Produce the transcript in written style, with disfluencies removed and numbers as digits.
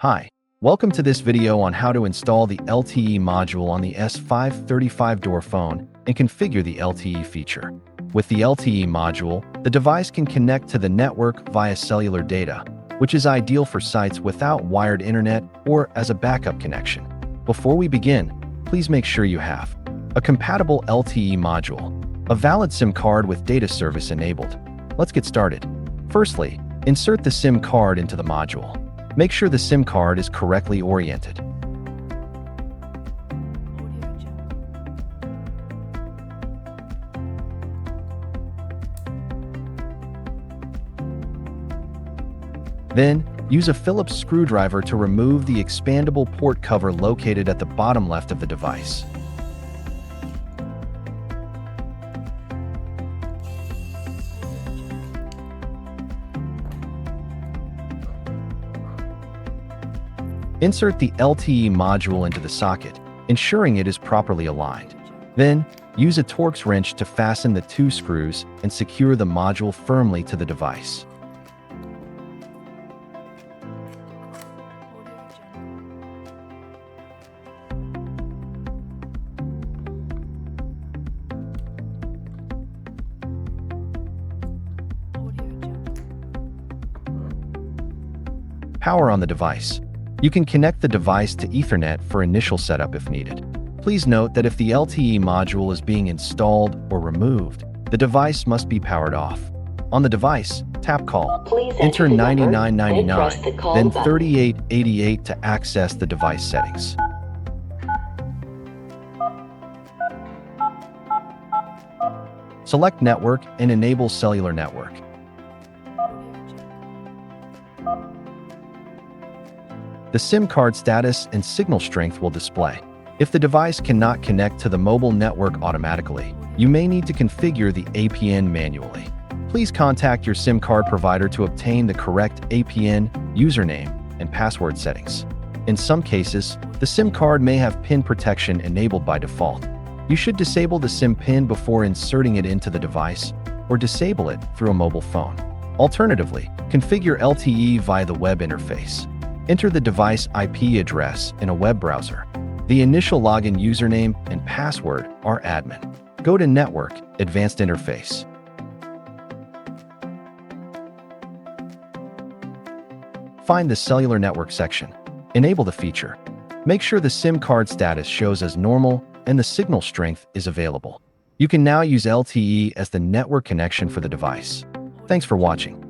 Hi, welcome to this video on how to install the LTE module on the S535 door phone and configure the LTE feature. With the LTE module, the device can connect to the network via cellular data, which is ideal for sites without wired internet or as a backup connection. Before we begin, please make sure you have a compatible LTE module, a valid SIM card with data service enabled. Let's get started. Firstly, insert the SIM card into the module. Make sure the SIM card is correctly oriented. Then, use a Phillips screwdriver to remove the expandable port cover located at the bottom left of the device. Insert the LTE module into the socket, ensuring it is properly aligned. Then, use a Torx wrench to fasten the two screws and secure the module firmly to the device. Power on the device. You can connect the device to Ethernet for initial setup if needed. Please note that if the LTE module is being installed or removed, the device must be powered off. On the device, tap Call. Enter 9999, then 3888 to access the device settings. Select Network and enable Cellular Network. The SIM card status and signal strength will display. If the device cannot connect to the mobile network automatically, you may need to configure the APN manually. Please contact your SIM card provider to obtain the correct APN, username, and password settings. In some cases, the SIM card may have PIN protection enabled by default. You should disable the SIM PIN before inserting it into the device, or disable it through a mobile phone. Alternatively, configure LTE via the web interface. Enter the device IP address in a web browser. The initial login username and password are admin. Go to Network, Advanced Interface. Find the Cellular Network section. Enable the feature. Make sure the SIM card status shows as normal and the signal strength is available. You can now use LTE as the network connection for the device. Thanks for watching.